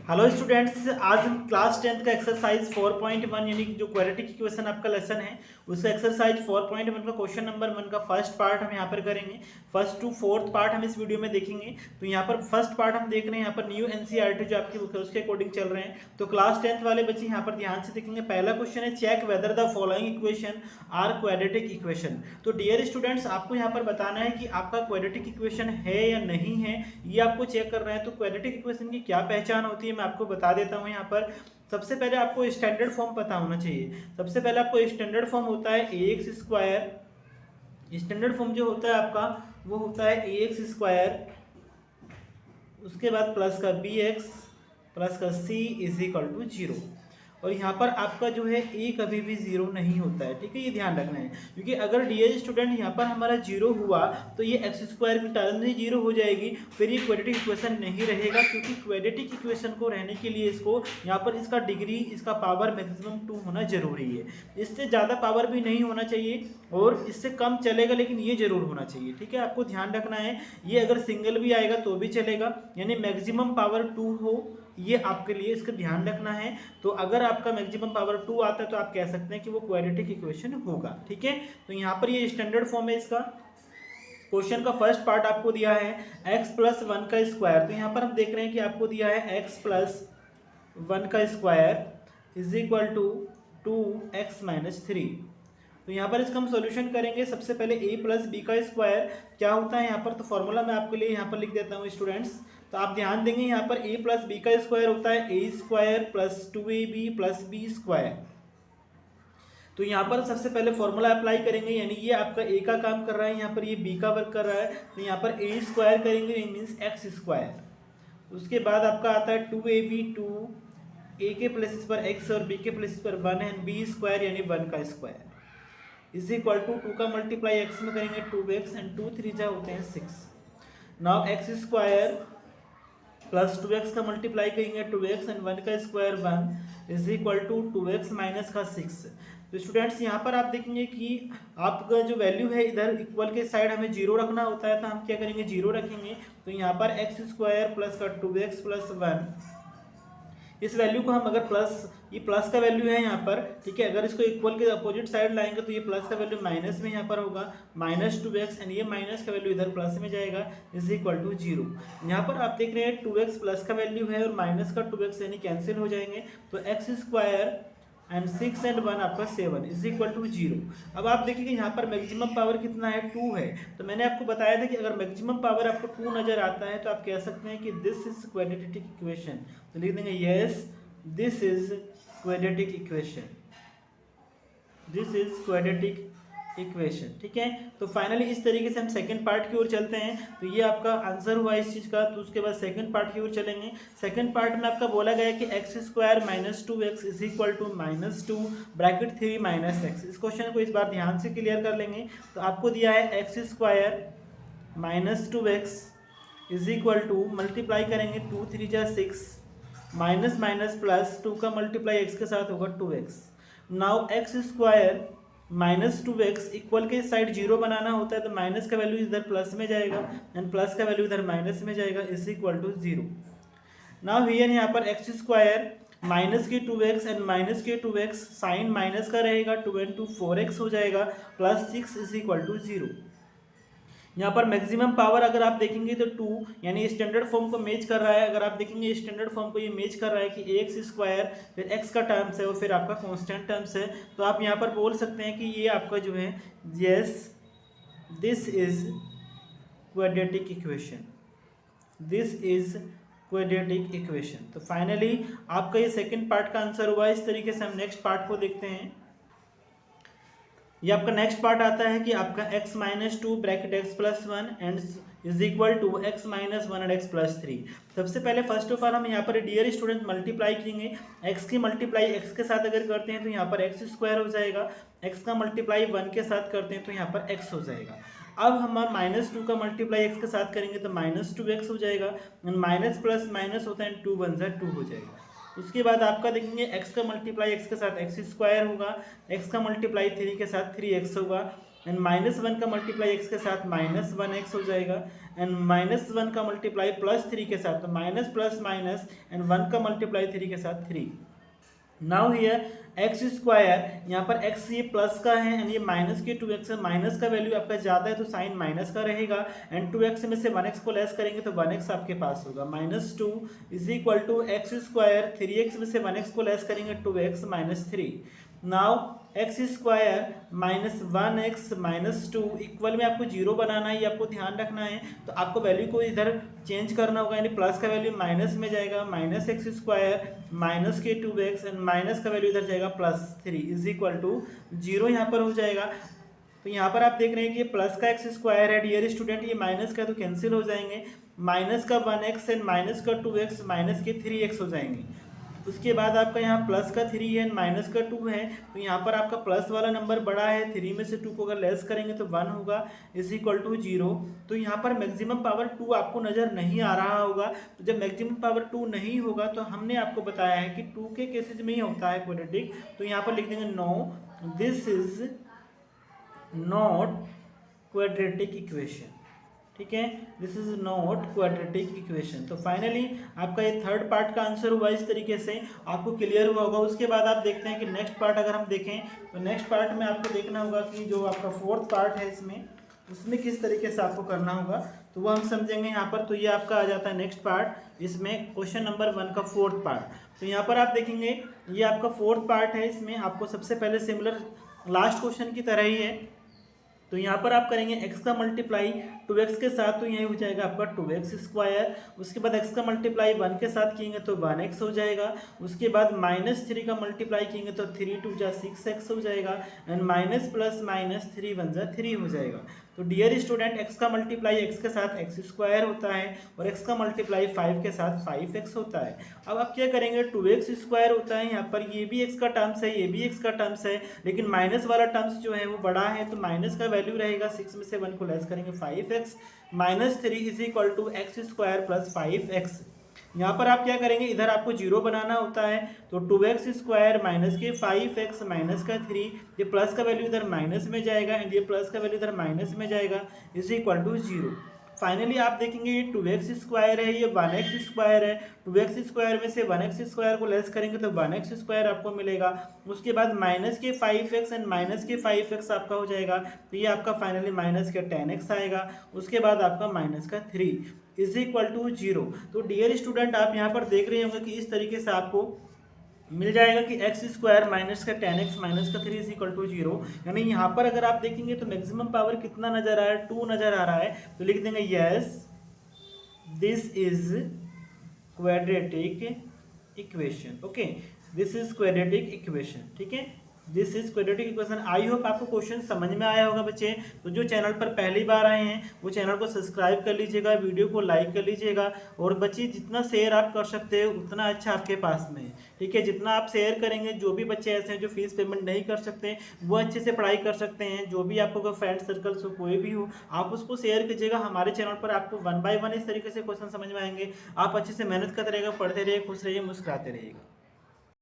Hello students, आज हम class 10th का एक्सरसाइज 4.1 यानी कि जो क्वाड्रेटिक इक्वेशन आपका लेसन है उसका एक्सरसाइज 4.1 का क्वेश्चन नंबर 1 का फर्स्ट पार्ट हम यहाँ पर करेंगे। फर्स्ट टू फोर्थ पार्ट हम इस वीडियो में देखेंगे। तो यहाँ पर फर्स्ट पार्ट हम देख रहे हैं, यहाँ पर न्यू एनसीईआरटी जो आपकी बुक है उसके अकॉर्डिंग चल रहे हैं। तो क्लास 10th वाले बच्चे यहाँ पर ध्यान से देखेंगे। पहला क्वेश्चन है, check whether the following equation are quadratic equation. तो डियर स्टूडेंट्स, आपको यहाँ पर बताना है कि आपका क्वाड्रेटिक इक्वेशन है या नहीं है, ये आपको चेक कर रहे हैं। तो क्वाड्रेटिक इक्वेशन की क्या पहचान होती है मैं आपको बता देता हूँ। यहाँ पर सबसे पहले आपको स्टैंडर्ड फॉर्म पता होना चाहिए। सबसे पहले आपको स्टैंडर्ड फॉर्म होता है ए एक्स स्क्वायर। स्टैंडर्ड फॉर्म जो होता है आपका वो होता है ए एक्स स्क्वायर, उसके बाद प्लस का बी एक्स प्लस का सी इज इक्वल टू 0। और यहाँ पर आपका जो है ए कभी भी 0 नहीं होता है, ठीक है, ये ध्यान रखना है। क्योंकि अगर डियर स्टूडेंट यहाँ पर हमारा 0 हुआ तो ये एक्स स्क्वायर की टर्म ही 0 हो जाएगी, फिर ये क्वाड्रेटिक इक्वेशन नहीं रहेगा। क्योंकि क्वाड्रेटिक इक्वेशन को रहने के लिए इसको यहाँ पर इसका डिग्री, इसका पावर मैक्सिमम 2 होना जरूरी है। इससे ज़्यादा पावर भी नहीं होना चाहिए और इससे कम चलेगा, लेकिन ये जरूर होना चाहिए, ठीक है, आपको ध्यान रखना है। ये अगर सिंगल भी आएगा तो भी चलेगा, यानी मैक्सिमम पावर 2 हो, ये आपके लिए इसका ध्यान रखना है। तो अगर आपका मैक्सिमम पावर 2 आता है तो आप कह सकते हैं कि वो क्वाड्रेटिक इक्वेशन होगा, ठीक है। तो यहाँ पर ये स्टैंडर्ड फॉर्म है इसका। क्वेश्चन का फर्स्ट पार्ट आपको दिया है x प्लस 1 का स्क्वायर। तो यहाँ पर हम देख रहे हैं कि आपको दिया है x प्लस 1 का square is equal to 2x minus 3। तो यहाँ पर इसका हम सॉल्यूशन करेंगे। सबसे पहले a प्लस बी का स्क्वायर क्या होता है यहाँ पर, तो फॉर्मूला मैं आपके लिए यहाँ पर लिख देता हूँ स्टूडेंट्स। तो आप ध्यान देंगे, यहाँ पर a प्लस बी का स्क्वायर होता है a square plus 2ab plus B square. तो यहाँ पर सबसे पहले फॉर्मूला अप्लाई करेंगे, यानी ये आपका a का काम कर रहा है, यहाँ पर ये b का वर्क कर रहा है। तो यहाँ पर a स्क्वायर करेंगे मीन्स x स्क्वायर। उसके बाद आपका आता है 2ab, 2 a के प्लेसेस पर x और b के प्लेसेस पर 1 है, b स्क्वायर यानी 1 का स्क्वायर इज इक्वल टू 2 का मल्टीप्लाई x में करेंगे 2x एंड 2 3 जा होते हैं 6। Now x square plus 2x का मल्टीप्लाई करेंगे 2x एंड 1 का square 1 is equal to 2x minus का 6। तो स्टूडेंट्स यहाँ पर आप देखेंगे कि आपका जो वैल्यू है इधर इक्वल के साइड हमें 0 रखना होता है, तो हम क्या करेंगे 0 रखेंगे। तो यहाँ पर x स्क्वायर प्लस का 2x प्लस 1, इस वैल्यू को हम अगर प्लस, ये प्लस का वैल्यू है यहाँ पर, ठीक है, अगर इसको इक्वल के अपोजिट साइड लाएंगे तो ये प्लस का वैल्यू माइनस में यहाँ पर होगा माइनस 2x एंड ये माइनस का वैल्यू इधर प्लस में जाएगा इज इक्वल टू 0। यहाँ पर आप देख रहे हैं 2x प्लस का वैल्यू है और माइनस का 2x यानी कैंसिल हो जाएंगे। तो x स्क्वायर एंड 6 एंड 1 आपका 7 इज इक्वल टू 0। अब आप देखिए यहाँ पर मैक्सिमम पावर कितना है, 2 है। तो मैंने आपको बताया था कि अगर मैक्सिमम पावर आपको 2 नजर आता है तो आप कह सकते हैं कि दिस इज क्वाड्रेटिक इक्वेशन। तो लिख देंगे yes this is quadratic equation, this is quadratic equation, ठीक है। तो फाइनली इस तरीके से हम सेकंड पार्ट की ओर चलते हैं। तो ये आपका आंसर हुआ इस चीज़ का। तो उसके बाद सेकंड पार्ट की ओर चलेंगे। सेकंड पार्ट में आपका बोला गया है कि x square minus 2x is equal to -2 bracket 3 minus x. इस क्वेश्चन को इस बार ध्यान से क्लियर कर लेंगे। तो आपको दिया है x square minus 2x is equal to multiply करेंगे 2 3 जा 6 माइनस माइनस प्लस 2 का मल्टीप्लाई x के साथ होगा 2x। Now x square minus 2x equal के साइड 0 बनाना होता है, तो माइनस का वैल्यू इधर प्लस में जाएगा एंड प्लस का वैल्यू इधर माइनस में जाएगा is equal to 0। Now here यहाँ पर एक्स स्क्वायर माइनस के 2x एंड माइनस के 2x साइन माइनस का रहेगा 2 एंड 2 4x हो जाएगा प्लस 6 इज इक्वल टू 0। यहाँ पर मैक्सिमम पावर अगर आप देखेंगे तो 2 यानी स्टैंडर्ड फॉर्म को मैच कर रहा है। अगर आप देखेंगे स्टैंडर्ड फॉर्म को ये मैच कर रहा है कि एक्स स्क्वायर फिर x का टर्म्स है और फिर आपका कांस्टेंट टर्म्स है। तो आप यहाँ पर बोल सकते हैं कि ये आपका जो है yes this is quadratic equation, this is quadratic equation. तो फाइनली आपका ये सेकेंड पार्ट का आंसर हुआ। इस तरीके से हम नेक्स्ट पार्ट को देखते हैं। ये आपका नेक्स्ट पार्ट आता है कि आपका x minus 2 bracket x plus 1 and is equal to x minus 1 and x plus 3। सबसे पहले फर्स्ट ऑफ ऑल हम यहाँ पर डियर स्टूडेंट मल्टीप्लाई करेंगे। x की मल्टीप्लाई x के साथ अगर करते हैं तो यहाँ पर x स्क्वायर हो जाएगा, x का मल्टीप्लाई 1 के साथ करते हैं तो यहाँ पर x हो जाएगा। अब हम -2 का मल्टीप्लाई x के साथ करेंगे तो -2x हो जाएगा, माइनस प्लस माइनस होता है 2 1 2 हो जाएगा। उसके बाद आपका देखेंगे x का मल्टीप्लाई x के साथ x स्क्वायर होगा, x का मल्टीप्लाई 3 के साथ 3x होगा एंड -1 का मल्टीप्लाई x के साथ -1x हो जाएगा, एंड -1 का मल्टीप्लाई +3 के साथ, तो माइनस प्लस माइनस एंड 1 का मल्टीप्लाई 3 के साथ 3। नाउ हियर एक्स स्क्वायर, यहाँ पर x ये प्लस का है एंड ये माइनस के 2x है, माइनस का वैल्यू आपका ज़्यादा है तो साइन माइनस का रहेगा, एंड 2x में से 1x को लेस करेंगे तो 1x आपके पास होगा। -2 is equal to x square, 3x में से 1x को लेस करेंगे 2x -3। Now x square -1x -2 equal में आपको 0 बनाना है, ये आपको ध्यान रखना है। तो आपको वैल्यू को इधर चेंज करना होगा, यानी प्लस का वैल्यू माइनस में जाएगा, -x स्क्वायर माइनस के 2x एंड माइनस का वैल्यू इधर जाएगा +3 इज इक्वल टू 0 यहाँ पर हो जाएगा। तो यहाँ पर आप देख रहे हैं कि ये प्लस का x स्क्वायर है डियर स्टूडेंट, ये माइनस का तो कैंसिल हो जाएंगे, माइनस का 1x एंड माइनस का 2x माइनस के 3x हो जाएंगे। उसके बाद आपका यहाँ प्लस का 3 है माइनस का 2 है, तो यहाँ पर आपका प्लस वाला नंबर बड़ा है, 3 में से 2 को अगर लेस करेंगे तो 1 होगा इज इक्वल टू 0। तो यहाँ पर मैक्सिमम पावर 2 आपको नज़र नहीं आ रहा होगा। तो जब मैक्सिमम पावर 2 नहीं होगा तो हमने आपको बताया है कि 2 के केसेज में ही होता है क्वाड्रेटिक। तो यहाँ पर लिख देंगे no this is not quadratic equation, ठीक है, this is not quadratic equation. तो फाइनली आपका ये थर्ड पार्ट का आंसर हुआ, इस तरीके से आपको क्लियर हुआ होगा। उसके बाद आप देखते हैं कि नेक्स्ट पार्ट अगर हम देखें तो नेक्स्ट पार्ट में आपको देखना होगा कि जो आपका फोर्थ पार्ट है उसमें किस तरीके से आपको करना होगा, तो वो हम समझेंगे यहाँ पर। तो ये आपका आ जाता है नेक्स्ट पार्ट, इसमें क्वेश्चन नंबर 1 का फोर्थ पार्ट। तो यहाँ पर आप देखेंगे ये आपका फोर्थ पार्ट है, इसमें आपको सबसे पहले सिमिलर लास्ट क्वेश्चन की तरह ही है। तो यहाँ पर आप करेंगे x का मल्टीप्लाई 2x के साथ, तो यही हो जाएगा आपका 2x स्क्वायर। उसके बाद x का मल्टीप्लाई 1 के साथ किएंगे तो 1x हो जाएगा। उसके बाद -3 का मल्टीप्लाई किएंगे तो 3 2 जा 6x हो जाएगा, एंड माइनस प्लस माइनस 3 1 जा 3 हो जाएगा। तो डियर स्टूडेंट x का मल्टीप्लाई x के साथ x स्क्वायर होता है और x का मल्टीप्लाई 5 के साथ 5x होता है। अब आप क्या करेंगे, 2x स्क्वायर होता है, यहाँ पर ये भी x का टर्म्स है, ये भी x का टर्म्स है, लेकिन माइनस वाला टर्म्स जो है वो बड़ा है, तो माइनस का वैल्यू रहेगा, 6 में से 1 को लेस करेंगे 5x -3 is equal to x square plus 5x। यहाँ पर आप क्या करेंगे, इधर आपको 0 बनाना होता है, तो 2x स्क्वायर माइनस के 5x माइनस का 3, ये प्लस का वैल्यू इधर माइनस में जाएगा एंड ये प्लस का वैल्यू इधर माइनस में जाएगा इज इक्वल टू 0। फाइनली आप देखेंगे ये 2x स्क्वायर है, ये 1x स्क्वायर है, 2x स्क्वायर में से 1x स्क्वायर को लेस करेंगे तो 1x स्क्वायर आपको मिलेगा। उसके बाद माइनस के 5x एंड माइनस के 5x आपका हो जाएगा, तो ये आपका फाइनली माइनस के 10x आएगा। उसके बाद आपका माइनस का 3 इज इक्वल टू 0। तो डियर स्टूडेंट आप यहाँ पर देख रहे होंगे कि इस तरीके से आपको मिल जाएगा कि एक्स स्क्वायर माइनस का 10x माइनस का 3 इज इक्वल टू 0। यानी यहाँ पर अगर आप देखेंगे तो मैक्सिमम पावर कितना नजर आ रहा है, 2 नजर आ रहा है। तो लिख देंगे yes this is quadratic equation. Okay, this is quadratic equation, ठीक है, this is quadratic equation. I hope आपको क्वेश्चन समझ में आया होगा बच्चे। तो जो चैनल पर पहली बार आए हैं वो चैनल को सब्सक्राइब कर लीजिएगा, वीडियो को लाइक कर लीजिएगा, और बच्चे जितना शेयर आप कर सकते हो उतना अच्छा आपके पास में है, ठीक है। जितना आप शेयर करेंगे, जो भी बच्चे ऐसे हैं जो फीस पेमेंट नहीं कर सकते वो अच्छे से पढ़ाई कर सकते हैं। जो भी आपको फ्रेंड सर्कल हो कोई भी हो, आप उसको शेयर कीजिएगा। हमारे चैनल पर आपको 1 बाय 1 इस तरीके से क्वेश्चन समझ में आएंगे। आप अच्छे से मेहनत करते रहिएगा, पढ़ते रहिए, खुश रहिए, मुस्कुराते रहिएगा।